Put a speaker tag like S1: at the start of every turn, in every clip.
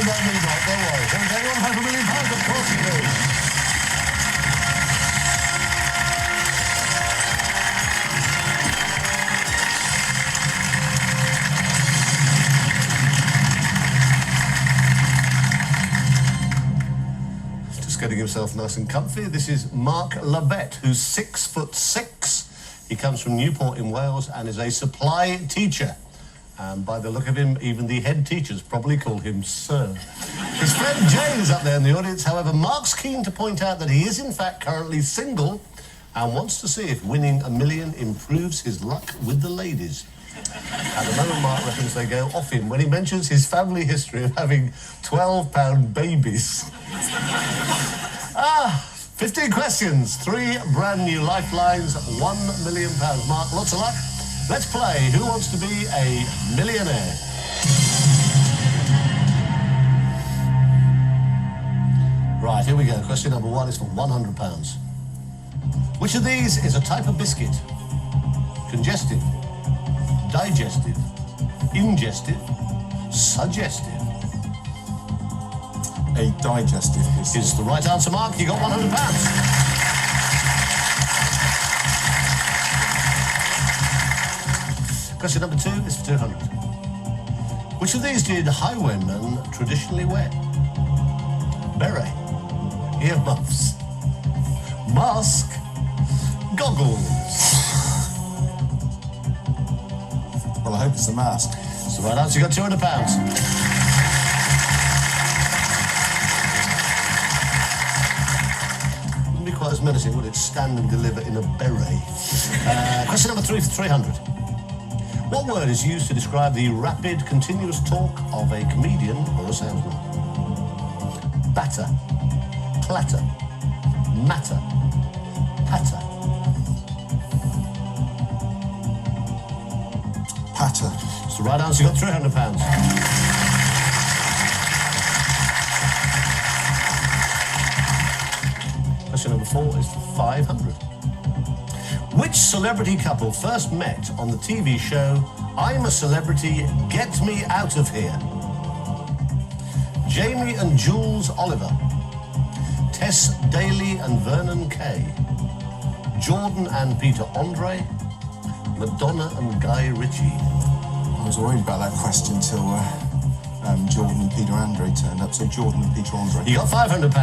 S1: don't need that, don't worry. Does anyone have £1 million? Of course you do. Getting himself nice and comfy. This is Mark Labbett, who's 6'6". He comes from Newport in Wales and is a supply teacher. And by the look of him, even the head teachers probably call him Sir. His friend Jane is up there in the audience. However, Mark's keen to point out that he is in fact currently single and wants to see if winning $1 million improves his luck with the ladies. At the moment, Mark reckons they go off him when he mentions his family history of having 12-pound babies. 15 questions, 3 brand new lifelines, £1 million. Mark, lots of luck. Let's play Who Wants to Be a Millionaire? Right, here we go. Question number 1 is for £100. Which of these is a type of biscuit? Congestive, digestive, ingestive, suggestive.
S2: A digestive biscuit.
S1: Is the right answer, Mark. You got £100. Question number 2 is for 200. Which of these did highwaymen traditionally wear? Beret, earmuffs, mask, goggles.
S2: Well, I hope it's a mask.
S1: It's the right answer. You got £200. Wouldn't be quite as menacing, would it? Stand and deliver in a beret. Question number 3 for 300. What word is used to describe the rapid, continuous talk of a comedian or a salesman? Batter, clatter, matter, patter.
S2: Patter.
S1: It's the right answer. You got £300. Question number 4 is for 500. Which celebrity couple first met on the TV show I'm a Celebrity, Get Me Out of Here? Jamie and Jules Oliver, Tess Daly and Vernon Kay, Jordan and Peter Andre, Madonna and Guy Ritchie.
S2: I was worried about that question till Jordan and Peter Andre turned up. So Jordan and Peter Andre.
S1: You got £500.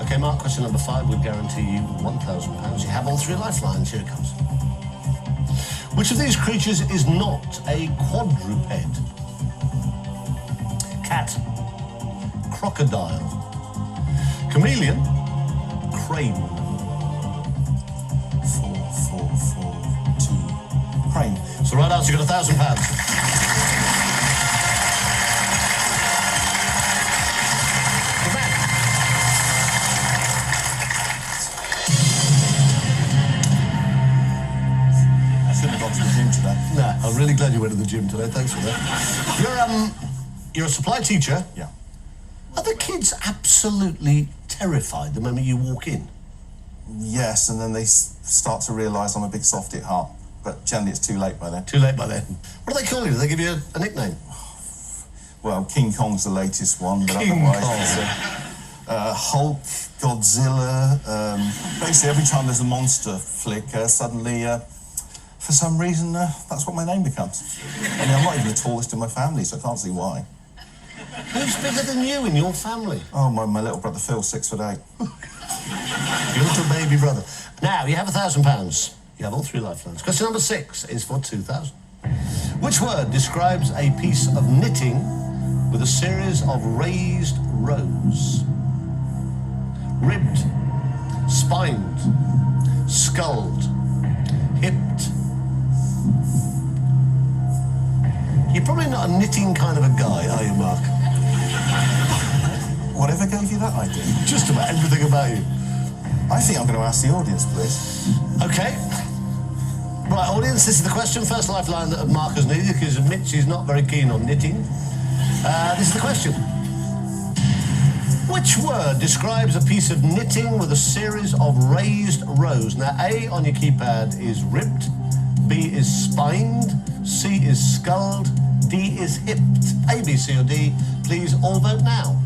S1: Okay, Mark, question number 5 would guarantee you £1,000. You have all 3 lifelines. Here it comes. Which of these creatures is not a quadruped? Cat, crocodile, chameleon, crane.
S2: 4, 2. Crane.
S1: It's the right answer. You got £1,000. No, I'm really glad you went to the gym today. Thanks for that. You're a supply teacher.
S2: Yeah.
S1: Are the kids absolutely terrified the moment you walk in?
S2: Yes, and then they start to realise I'm a big softy at heart. But generally it's too late by then.
S1: Too late by then. What do they call you? Do they give you a nickname?
S2: Well, King Kong's the latest one, but
S1: King
S2: otherwise
S1: Kong.
S2: it's Hulk, Godzilla. Basically, every time there's a monster flick, suddenly, for some reason, that's what my name becomes. I mean, I'm not even the tallest in my family, so I can't see why.
S1: Who's bigger than you in your family?
S2: Oh, my little brother Phil, 6'8".
S1: Your little baby brother. Now, you have £1,000. You have all 3 lifelines. Question number 6 is for 2,000. Which word describes a piece of knitting with a series of raised rows? Ribbed, spined, sculled, hipped. You're probably not a knitting kind of a guy, are you, Mark?
S2: Whatever gave you that idea?
S1: Just about everything about you.
S2: I think I'm going to ask the audience, please.
S1: OK. Right, audience, this is the question. First lifeline that Mark has needed, because he admits he's not very keen on knitting. This is the question. Which word describes a piece of knitting with a series of raised rows? Now, A on your keypad is ribbed, B is spined, C is skulled, D is hipped. A, B, C or D, please all vote now.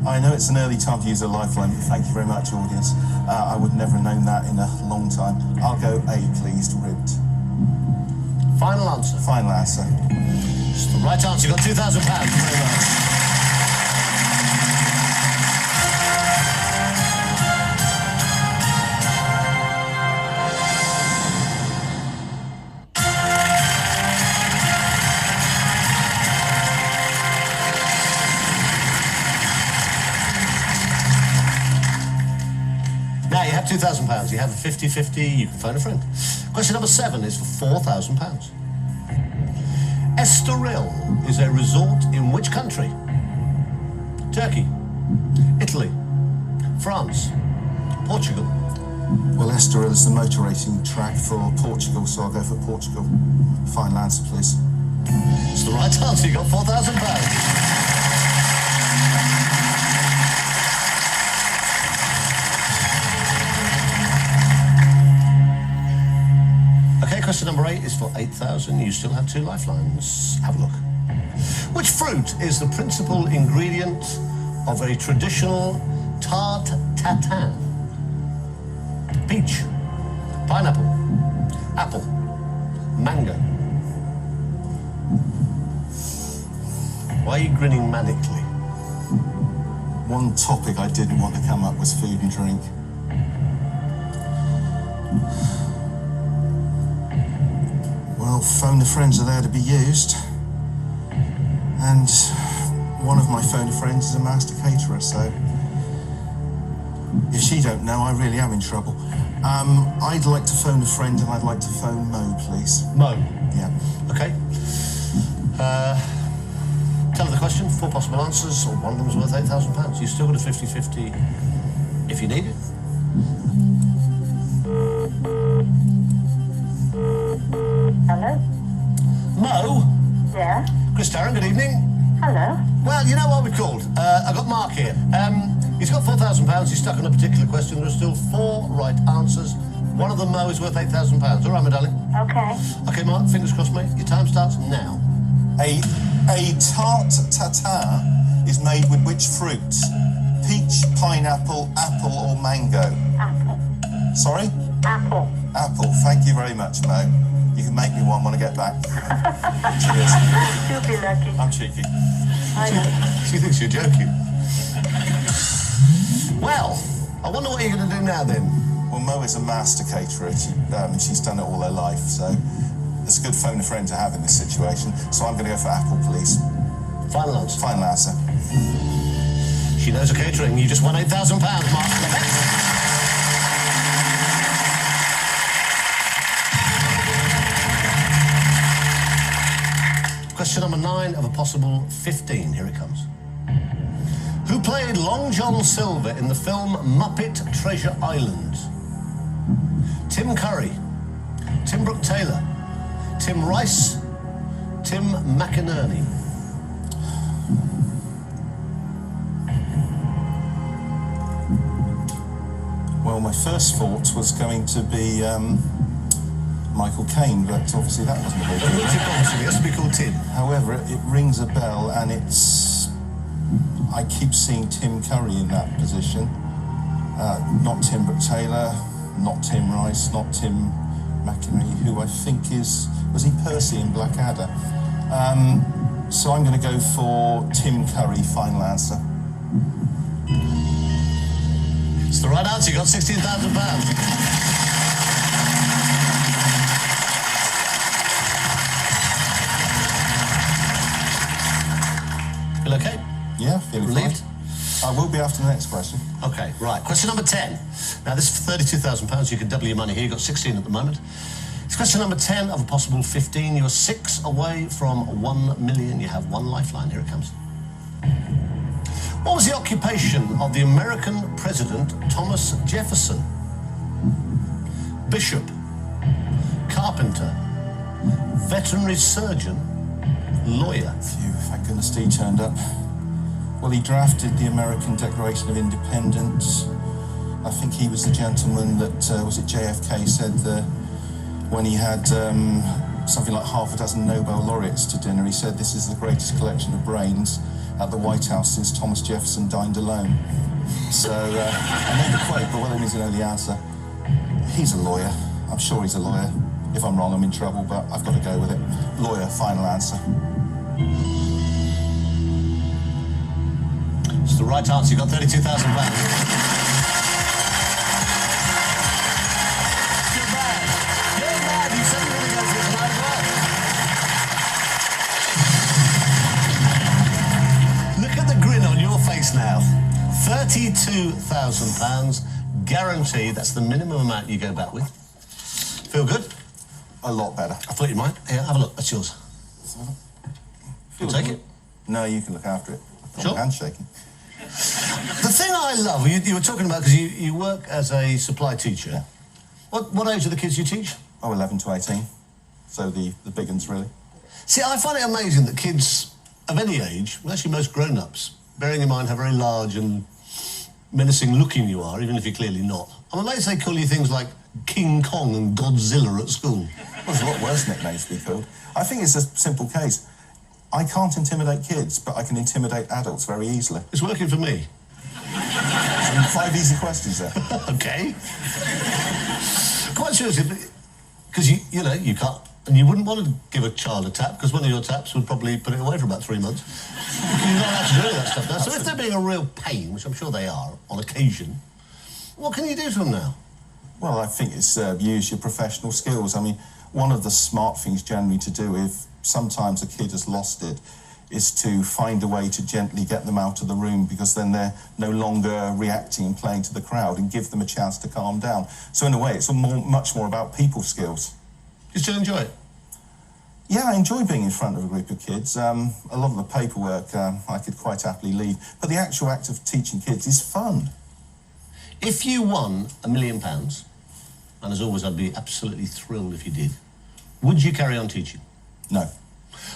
S2: I know it's an early time to use a lifeline, but thank you very much, audience. I would never have known that in a long time. I'll go A, please, ribbed.
S1: Final answer.
S2: Final answer.
S1: It's the right answer. You got £2,000. Very much. Now you have £2,000. You have a 50-50. You can phone a friend. Question number 7 is for £4,000. Estoril is a resort in which country? Turkey, Italy, France, Portugal.
S2: Well, Estoril is the motor racing track for Portugal, so I'll go for Portugal. Final answer, please.
S1: It's the right answer. You got £4,000. Question number 8 is for 8,000. You still have 2 lifelines. Have a look. Which fruit is the principal ingredient of a traditional tarte tatin? Peach, pineapple, apple, mango. Why are you grinning manically?
S2: One topic I didn't want to come up was food and drink. Well, phone a friends are there to be used, and one of my phone a friends is a master caterer, so if she don't know, I really am in trouble. I'd like to phone a friend, and I'd like to phone Mo, please.
S1: Mo?
S2: Yeah.
S1: Okay. Tell her the question, 4 possible answers, or one of them's worth £8,000. You've still got a 50-50 if you need it.
S3: Hello?
S1: Mo?
S3: Yeah?
S1: Chris Tarrant, good evening.
S3: Hello?
S1: Well, you know what we called? I've got Mark here. He's got £4,000. He's stuck on a particular question. There are still 4 right answers. One of them, Mo, is worth £8,000. All right, my darling?
S3: Okay.
S1: Okay, Mark, fingers crossed, mate. Your time starts now.
S2: A tarte tatin is made with which fruit? Peach, pineapple, apple or mango?
S3: Apple.
S2: Sorry?
S3: Apple.
S2: Apple. Thank you very much, Mo. You can make me one when I get back. Cheers.
S3: You'll be lucky.
S2: I'm cheeky.
S3: I know.
S1: She thinks you're joking. Well, I wonder what you're going to do now, then.
S2: Well, Mo is a master caterer. She's done it all her life, so it's a good phone a friend to have in this situation. So I'm going to go for apple, please.
S1: Final answer.
S2: Final answer.
S1: She knows her catering. You just won £8,000, Mark. Labbett. Question number 9 of a possible 15. Here it comes. Who played Long John Silver in the film Muppet Treasure Island? Tim Curry, Tim Brooke Taylor, Tim Rice, Tim McInerney.
S2: Well, my first thought was going to be Michael Caine, but obviously that wasn't a very good one.
S1: It has to be called Tim.
S2: However, it rings a bell, and I keep seeing Tim Curry in that position. Not Tim Brooke Taylor, not Tim Rice, not Tim McInerney, who I think was he Percy in Blackadder? So I'm going to go for Tim Curry, final answer.
S1: It's the right answer. You got £16,000. Feel okay?
S2: Yeah, feeling
S1: relieved?
S2: I will be after the next question.
S1: Okay, right. Question number 10. Now, this is for £32,000. You can double your money here. You've got 16 at the moment. It's question number 10 of a possible 15. You're 6 away from 1 million. You have 1 lifeline. Here it comes. What was the occupation of the American President Thomas Jefferson? Bishop, carpenter, veterinary surgeon, lawyer.
S2: Phew, thank goodness he turned up. Well, he drafted the American Declaration of Independence. I think he was the gentleman that, was it JFK, said when he had something like half a dozen Nobel laureates to dinner, he said, "This is the greatest collection of brains at the White House since Thomas Jefferson dined alone." So, I know the quote, but what I mean to know the answer. He's a lawyer. I'm sure he's a lawyer. If I'm wrong, I'm in trouble, but I've got to go with it. Lawyer, final answer.
S1: It's the right answer. You got £32,000. Good man. Good man. You said you were going to go for it tonight as well. Look at the grin on your face now. £32,000 guaranteed. That's the minimum amount you go back with. Feel good?
S2: A lot better.
S1: I thought you might. Here, have a look. That's yours. You'll take it?
S2: No, you can look after it.
S1: Sure.
S2: My hand's shaking.
S1: The thing I love, you were talking about, because you work as a supply teacher.
S2: Yeah.
S1: What age are the kids you teach?
S2: Oh, 11 to 18. So the big ones, really.
S1: See, I find it amazing that kids of any age, well, actually most grown-ups, bearing in mind how very large and menacing looking you are, even if you're clearly not. I'm amazed they call you things like King Kong and Godzilla at school.
S2: Well, there's a lot worse nicknames to be called. I think it's a simple case. I can't intimidate kids, but I can intimidate adults very easily.
S1: It's working for me.
S2: And 5 easy questions there.
S1: Okay. Quite seriously, because you know, you can't, and you wouldn't want to give a child a tap, because one of your taps would probably put it away for about 3 months. You're not allowed to do any of that stuff now. So if they're being a real pain, which I'm sure they are on occasion, what can you do to them now?
S2: Well, I think it's use your professional skills. I mean, one of the smart things generally to do if sometimes a kid has lost it is to find a way to gently get them out of the room, because then they're no longer reacting and playing to the crowd, and give them a chance to calm down. So in a way, it's much more about people skills.
S1: You still enjoy it?
S2: Yeah, I enjoy being in front of a group of kids. A lot of the paperwork I could quite happily leave, but the actual act of teaching kids is fun.
S1: If you won £1 million, and as always, I'd be absolutely thrilled if you did, would you carry on teaching?
S2: No.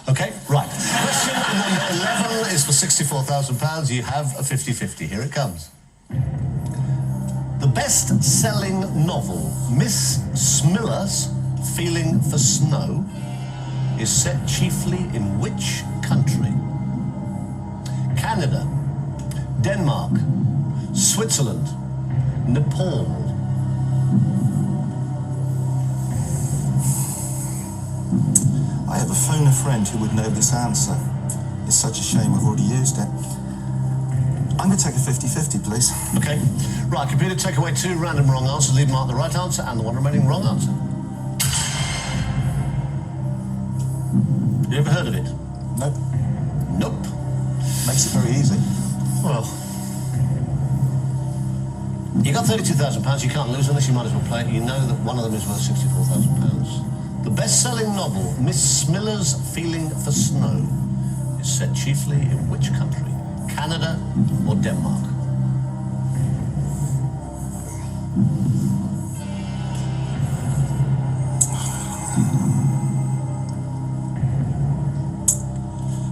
S1: Okay, right. Question number 11 is for £64,000. You have a 50-50. Here it comes. The best-selling novel, Miss Smiller's Feeling for Snow, is set chiefly in which country? Canada, Denmark, Switzerland, Nepal.
S2: I have a phone a friend who would know this answer. It's such a shame I've already used it. I'm going to take a 50-50, please.
S1: Okay. Right, computer, take away 2 random wrong answers. Leave mark the right answer and the one remaining wrong answer. You ever heard of it?
S2: Nope.
S1: Nope.
S2: Makes it very easy.
S1: Well, you got £32,000. You can't lose unless you might as well play it. You know that one of them is worth £64,000. The best-selling novel, Miss Smiller's Feeling for Snow, is set chiefly in which country? Canada or Denmark?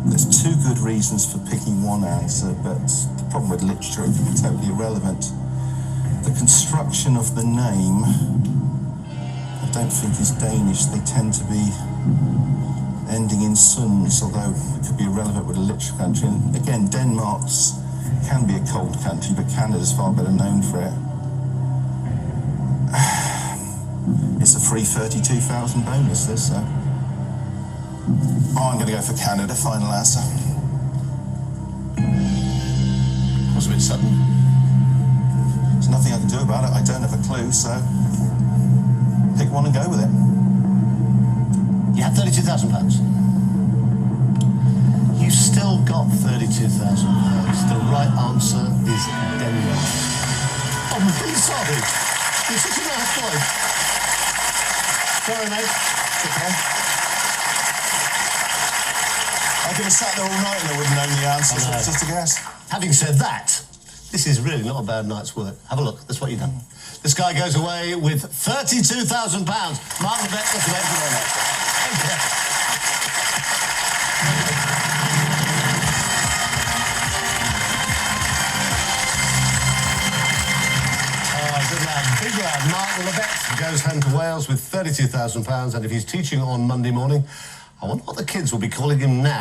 S2: There's 2 good reasons for picking one answer, but the problem with literature, it can be totally irrelevant. The construction of the name, I don't think is Danish. They tend to be ending in suns, although it could be irrelevant with a literature country. And again, Denmark's can be a cold country, but Canada's far better known for it. It's a free 32,000 bonus, this, so. Oh, I'm going to go for Canada, final answer.
S1: Was a bit sudden.
S2: There's nothing I can do about it. I don't have a clue, so pick one and go with it.
S1: You had £32,000. You still got £32,000. The right answer is Denmark. I'm really sorry. You're such a nice boy. Sorry, mate.
S2: Okay. I could have sat there all night and I wouldn't know the answer, so it's just a guess.
S1: Having said that, this is really not a bad night's work. Have a look. That's what you've done. This guy goes away with £32,000. Mark Labbett, thank you very much. Thank you. figure, Mark Labbett, goes home to Wales with £32,000, and if he's teaching on Monday morning, I wonder what the kids will be calling him now.